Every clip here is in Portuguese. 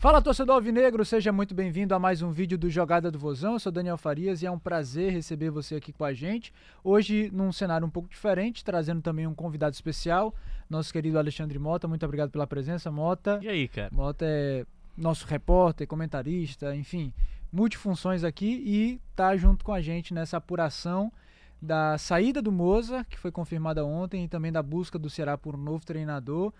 Fala, torcedor alvinegro, seja muito bem-vindo a mais um vídeo do Jogada do Vozão. Eu sou Daniel Farias e é um prazer receber você aqui com a gente. Hoje, num cenário um pouco diferente, trazendo também um convidado especial, nosso querido Alexandre Mota. Muito obrigado pela presença, Mota. E aí, cara? Mota é nosso repórter, comentarista, enfim, multifunções aqui e tá junto com a gente nessa apuração da saída do Moza, que foi confirmada ontem, e também da busca do Ceará por um novo treinador.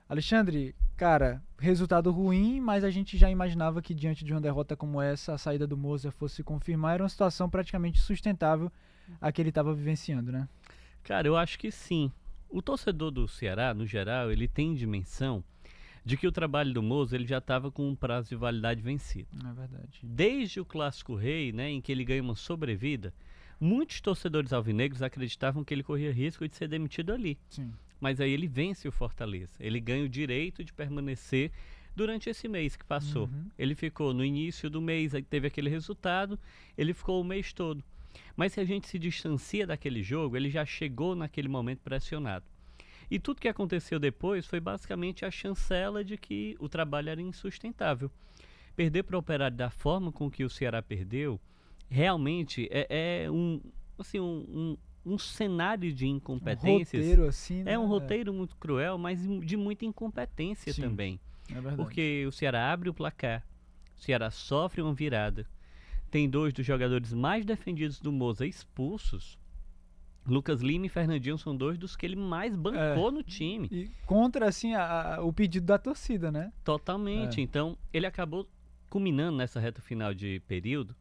Alexandre, cara, resultado ruim, mas a gente já imaginava que diante de uma derrota como essa, a saída do Moza fosse se confirmar. Era uma situação praticamente sustentável a que ele estava vivenciando, né? Cara, eu acho que sim. O torcedor do Ceará, no geral, ele tem dimensão de que o trabalho do Moza ele já estava com um prazo de validade vencido. É verdade. Desde o Clássico Rei, né, em que ele ganha uma sobrevida, muitos torcedores alvinegros acreditavam que ele corria risco de ser demitido ali. Sim. Mas aí ele vence o Fortaleza. Ele ganha o direito de permanecer durante esse mês que passou. Ele ficou no início do mês, aí teve aquele resultado, ele ficou o mês todo. Mas se a gente se distancia daquele jogo, ele já chegou naquele momento pressionado. E tudo que aconteceu depois foi basicamente a chancela de que o trabalho era insustentável. Perder para o Operário da forma com que o Ceará perdeu, realmente é um cenário de incompetências. Um roteiro assim, né? É um roteiro muito cruel, mas de muita incompetência. Sim, também. É verdade. Porque o Ceará abre o placar, o Ceará sofre uma virada, tem dois dos jogadores mais defendidos do Moza expulsos. Lucas Lima e Fernandinho são dois dos que ele mais bancou no time. E contra, assim, o pedido da torcida, né? Totalmente. Então, ele acabou culminando nessa reta final de período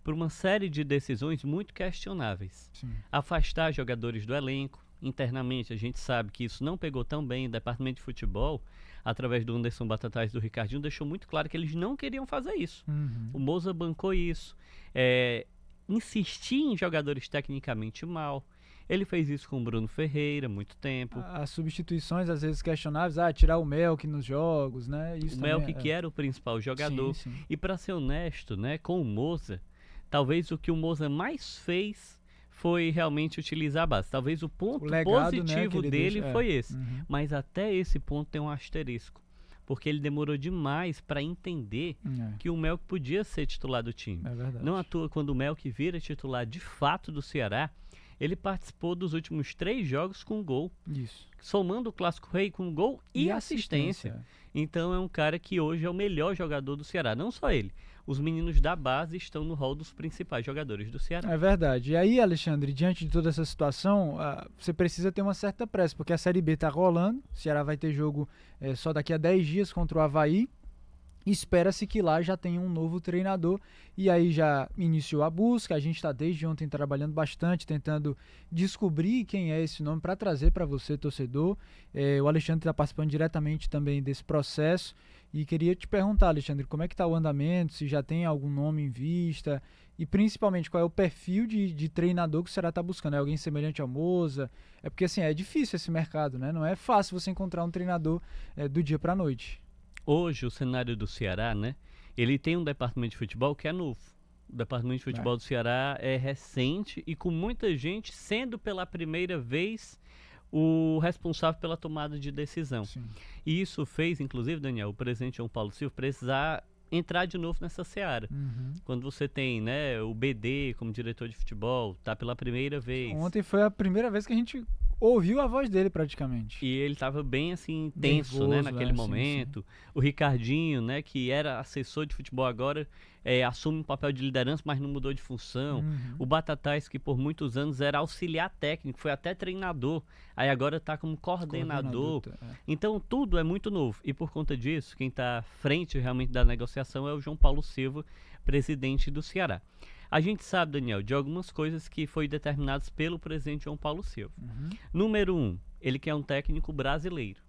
por uma série de decisões muito questionáveis. Sim. Afastar jogadores do elenco. Internamente, a gente sabe que isso não pegou tão bem. O departamento de futebol, através do Anderson Batatais e do Ricardinho, deixou muito claro que eles não queriam fazer isso. O Moza bancou isso. Insistir em jogadores tecnicamente mal. Ele fez isso com o Bruno Ferreira, muito tempo. As substituições, às vezes, questionáveis. Tirar o Melk nos jogos, né? Isso o Melk, que era o principal jogador. Sim. E para ser honesto, né, com o Moza, talvez o que o Moza mais fez foi realmente utilizar a base. Talvez o ponto positivo, né, dele foi esse. Mas até esse ponto tem um asterisco. Porque ele demorou demais para entender que o Melk podia ser titular do time. É verdade. Não à toa, quando o Melk vira titular de fato do Ceará, ele participou dos últimos 3 jogos com gol. Isso. Somando o Clássico Rei com gol e assistência. Então é um cara que hoje é o melhor jogador do Ceará. Não só ele. Os meninos da base estão no rol dos principais jogadores do Ceará. É verdade. E aí, Alexandre, diante de toda essa situação, você precisa ter uma certa pressa, porque a Série B tá rolando. O Ceará vai ter jogo só daqui a 10 dias contra o Avaí. Espera-se que lá já tenha um novo treinador e aí já iniciou a busca. A gente está desde ontem trabalhando bastante, tentando descobrir quem é esse nome para trazer para você, torcedor. O Alexandre está participando diretamente também desse processo e queria te perguntar, Alexandre, como é que está o andamento, se já tem algum nome em vista e principalmente qual é o perfil de treinador que o Ceará está buscando. É alguém semelhante ao Moza? É porque assim, é difícil esse mercado, né? Não é fácil você encontrar um treinador do dia para a noite. Hoje, o cenário do Ceará, né? Ele tem um departamento de futebol que é novo. O departamento de futebol do Ceará é recente e com muita gente sendo pela primeira vez o responsável pela tomada de decisão. Sim. E isso fez, inclusive, Daniel, o presidente João Paulo Silva precisar entrar de novo nessa seara. Quando você tem, né, o BD como diretor de futebol, tá pela primeira vez. Ontem foi a primeira vez que a gente ouviu a voz dele praticamente. E ele estava bem assim, tenso, nervoso, né, naquele momento. Sim. O Ricardinho, né, que era assessor de futebol agora, assume um papel de liderança, mas não mudou de função. O Batatais, que por muitos anos era auxiliar técnico, foi até treinador, aí agora está como coordenador. Então tudo é muito novo. E por conta disso, quem está à frente realmente da negociação é o João Paulo Silva, presidente do Ceará. A gente sabe, Daniel, de algumas coisas que foram determinadas pelo presidente João Paulo Silva. Número 1, ele quer um técnico brasileiro.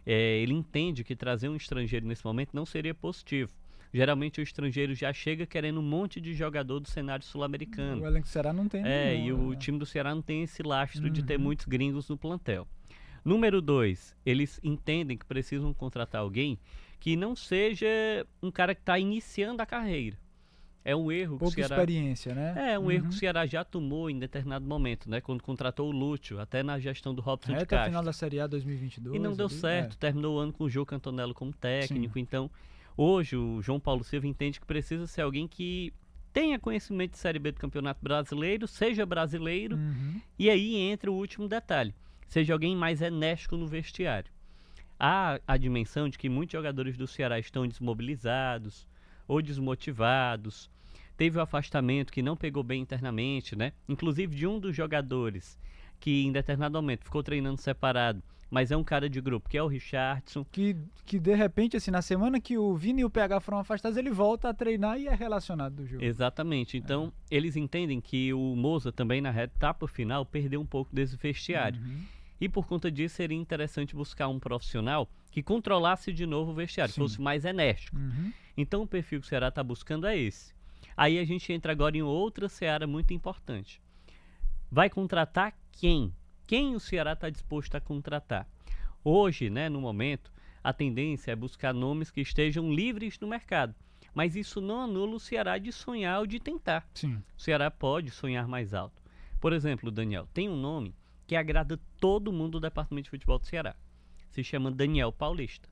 Ele entende que trazer um estrangeiro nesse momento não seria positivo. Geralmente o estrangeiro já chega querendo um monte de jogador do cenário sul-americano. O elenco do Ceará não tem nenhum, e o time do Ceará não tem esse lastro de ter muitos gringos no plantel. Número 2, eles entendem que precisam contratar alguém que não seja um cara que está iniciando a carreira. É um erro que o Ceará... experiência, né? É um erro que o Ceará já tomou em determinado momento, né? Quando contratou o Lúcio, até na gestão do Robson de Castro. Até o final da Série A 2022. E não deu certo, terminou o ano com o Gil Cantonello como técnico. Sim. Então, Hoje o João Paulo Silva entende que precisa ser alguém que tenha conhecimento de Série B do Campeonato Brasileiro, seja brasileiro, e aí entra o último detalhe, seja alguém mais enérgico no vestiário. Há a dimensão de que muitos jogadores do Ceará estão desmobilizados ou desmotivados, teve o afastamento que não pegou bem internamente, né? Inclusive de um dos jogadores que em determinado momento ficou treinando separado, mas é um cara de grupo, que é o Richardson. Que de repente, assim, na semana que o Vini e o PH foram afastados, ele volta a treinar e é relacionado do jogo. Exatamente. Então, eles entendem que o Moza também na etapa final perdeu um pouco desse vestiário. E por conta disso seria interessante buscar um profissional que controlasse de novo o vestiário, fosse mais enérgico. Então o perfil que o Ceará está buscando é esse. Aí a gente entra agora em outra seara muito importante. Vai contratar quem? Quem o Ceará está disposto a contratar? Hoje, né, no momento, a tendência é buscar nomes que estejam livres no mercado. Mas isso não anula o Ceará de sonhar ou de tentar. Sim. O Ceará pode sonhar mais alto. Por exemplo, Daniel, tem um nome que agrada todo mundo do Departamento de Futebol do Ceará. Se chama Daniel Paulista.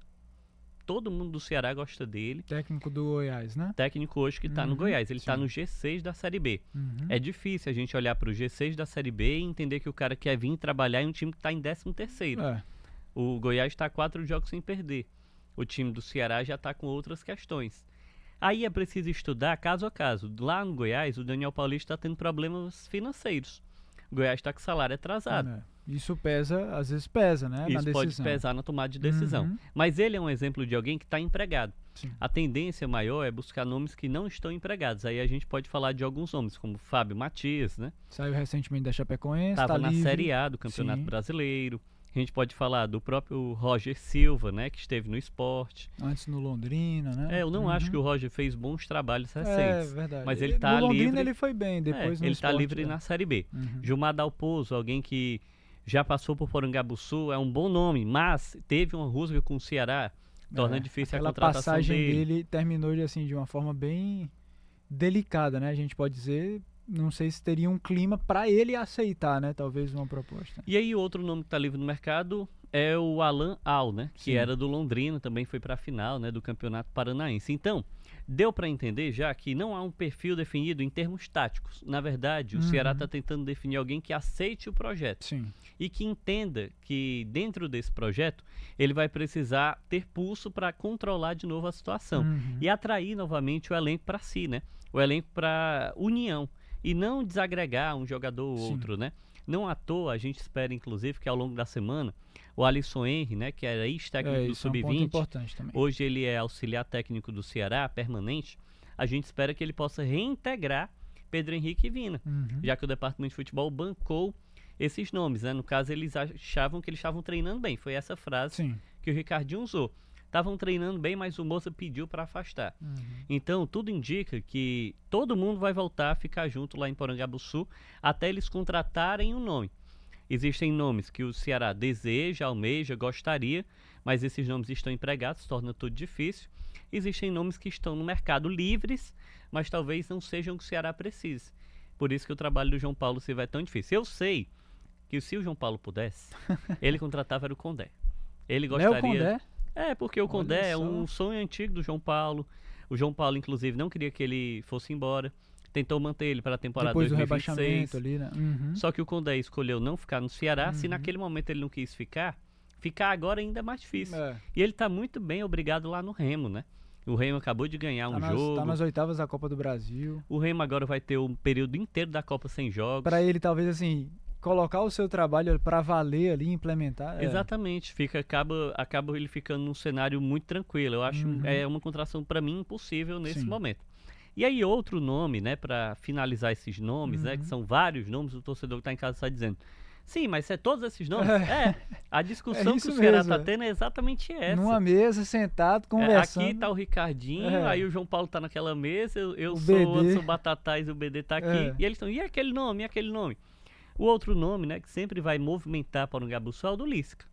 Todo mundo do Ceará gosta dele. Técnico do Goiás, né? Técnico hoje que está no Goiás. Ele está no G6 da Série B. É difícil a gente olhar para o G6 da Série B e entender que o cara quer vir trabalhar em um time que está em 13º. O Goiás está 4 jogos sem perder. O time do Ceará já está com outras questões. Aí é preciso estudar caso a caso. Lá no Goiás, o Daniel Paulista está tendo problemas financeiros. O Goiás está com salário atrasado. Isso pesa, às vezes pesa, né? Isso na pode pesar na tomada de decisão. Mas ele é um exemplo de alguém que está empregado. Sim. A tendência maior é buscar nomes que não estão empregados. Aí a gente pode falar de alguns nomes, como Fábio Matias, né? Saiu recentemente da Chapecoense, estava na livre. Série A do Campeonato Brasileiro. A gente pode falar do próprio Roger Silva, né, que esteve no Sport. Antes no Londrina, né? Eu não acho que o Roger fez bons trabalhos recentes. É verdade. Mas ele tá no Londrina livre. Ele foi bem, depois no ele Sport, está livre na Série B. Gilmar Dalpozo, alguém que já passou por Porangabuçu, é um bom nome, mas teve uma rusga com o Ceará, torna difícil a contratação passagem dele. dele terminou de uma forma bem delicada, né? A gente pode dizer. Não sei se teria um clima para ele aceitar, né? Talvez uma proposta. E aí outro nome que está livre no mercado é o Alan Al, né? Que era do Londrina, também foi para a final, né, do Campeonato Paranaense. Então, deu para entender já que não há um perfil definido em termos táticos. Na verdade, o Ceará está tentando definir alguém que aceite o projeto. Sim. E que entenda que dentro desse projeto ele vai precisar ter pulso para controlar de novo a situação e atrair novamente o elenco para si, né? O elenco para união. E não desagregar um jogador ou outro, né? Não à toa, a gente espera, inclusive, que ao longo da semana, o Alisson Henry, né, que era ex-técnico do Sub-20, hoje ele é auxiliar técnico do Ceará, permanente, a gente espera que ele possa reintegrar Pedro Henrique e Vina, já que o Departamento de Futebol bancou esses nomes, né? No caso, eles achavam que eles estavam treinando bem, foi essa frase que o Ricardinho usou. Estavam treinando bem, mas o Moza pediu para afastar. Então, tudo indica que todo mundo vai voltar a ficar junto lá em Porangabuçu até eles contratarem um nome. Existem nomes que o Ceará deseja, almeja, gostaria, mas esses nomes estão empregados, torna tudo difícil. Existem nomes que estão no mercado livres, mas talvez não sejam o que o Ceará precise. Por isso que o trabalho do João Paulo Silva é tão difícil. Eu sei que se o João Paulo pudesse, ele contratava era o Condé. Ele gostaria... Condé? Porque o Condé é um sonho antigo do João Paulo. O João Paulo, inclusive, não queria que ele fosse embora. Tentou manter ele para a temporada depois 2026. Do rebaixamento ali, né? Só que o Condé escolheu não ficar no Ceará. Se naquele momento ele não quis ficar agora ainda é mais difícil. E ele está muito bem, obrigado, lá no Remo, né? O Remo acabou de ganhar um jogo. Está nas oitavas da Copa do Brasil. O Remo agora vai ter um período inteiro da Copa sem jogos. Para ele, talvez, assim... colocar o seu trabalho para valer ali, implementar. Exatamente, acaba ele ficando num cenário muito tranquilo. Eu acho é uma contratação para mim impossível nesse momento. E aí outro nome, né, para finalizar esses nomes, né, que são vários nomes, o torcedor que está em casa está dizendo. Sim, mas é todos esses nomes? A discussão que o Ceará está tendo é exatamente essa. Numa mesa, sentado, conversando. Aqui está o Ricardinho, aí o João Paulo está naquela mesa, eu sou o Batatais, o BD está aqui, e eles estão, e aquele nome, e aquele nome? O outro nome, né, que sempre vai movimentar Porangabuçu é o do Lisca.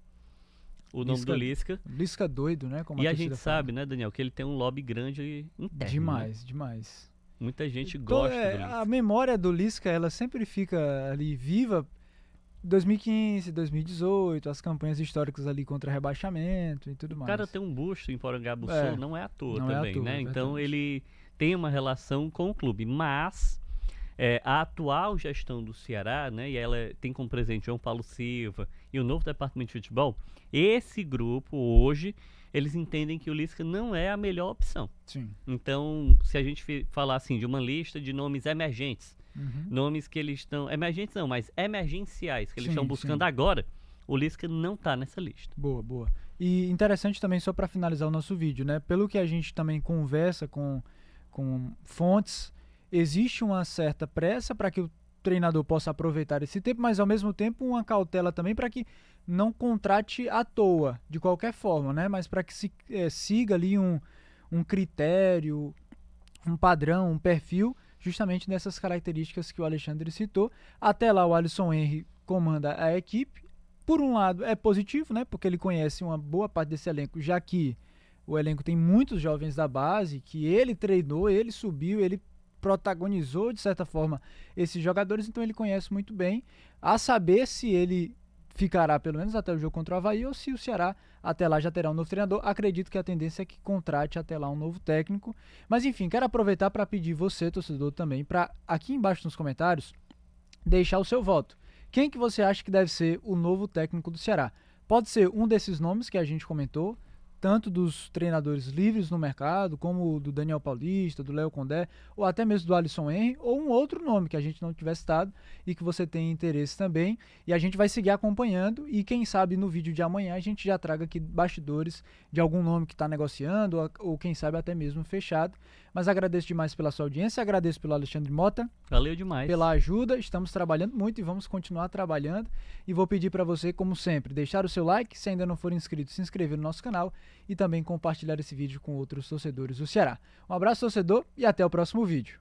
O nome do Lisca. Lisca doido, né? Como e a gente sabe, né, Daniel, que ele tem um lobby grande interno. Demais, né? demais. Muita gente gosta do Lisca. A memória do Lisca, ela sempre fica ali viva 2015, 2018, as campanhas históricas ali contra rebaixamento e tudo mais. O cara tem um busto em Porangabuçu, não é à toa não também, é à toa, né? Então verdade. ele tem uma relação com o clube, mas a atual gestão do Ceará, né, e ela tem como presidente João Paulo Silva e o novo departamento de futebol, esse grupo hoje, eles entendem que o Lisca não é a melhor opção. Sim. Então, se a gente falar assim de uma lista de nomes emergentes, nomes que eles estão, emergentes não, mas emergenciais, que eles estão buscando agora, o Lisca não está nessa lista. Boa, boa. E interessante também, só para finalizar o nosso vídeo, né? Pelo que a gente também conversa com fontes, existe uma certa pressa para que o treinador possa aproveitar esse tempo, mas ao mesmo tempo uma cautela também para que não contrate à toa, de qualquer forma, né? Mas para que se siga ali um critério, um padrão, um perfil, justamente dessas características que o Alexandre citou. Até lá o Alisson Henry comanda a equipe. Por um lado é positivo, né? Porque ele conhece uma boa parte desse elenco, já que o elenco tem muitos jovens da base, que ele treinou, ele subiu, ele protagonizou de certa forma esses jogadores, então ele conhece muito bem, a saber se ele ficará pelo menos até o jogo contra o Avaí ou se o Ceará até lá já terá um novo treinador. Acredito que a tendência é que contrate até lá um novo técnico, mas enfim, quero aproveitar para pedir você, torcedor, também, para aqui embaixo nos comentários deixar o seu voto. Quem que você acha que deve ser o novo técnico do Ceará? Pode ser um desses nomes que a gente comentou, tanto dos treinadores livres no mercado, como do Daniel Paulista, do Léo Condé, ou até mesmo do Alisson Henry, ou um outro nome que a gente não tiver citado e que você tem interesse também. E a gente vai seguir acompanhando e quem sabe no vídeo de amanhã a gente já traga aqui bastidores de algum nome que está negociando ou quem sabe até mesmo fechado. Mas agradeço demais pela sua audiência, agradeço pelo Alexandre Mota. Valeu demais. Pela ajuda, estamos trabalhando muito e vamos continuar trabalhando. E vou pedir para você, como sempre, deixar o seu like, se ainda não for inscrito, se inscrever no nosso canal e também compartilhar esse vídeo com outros torcedores do Ceará. Um abraço, torcedor, e até o próximo vídeo.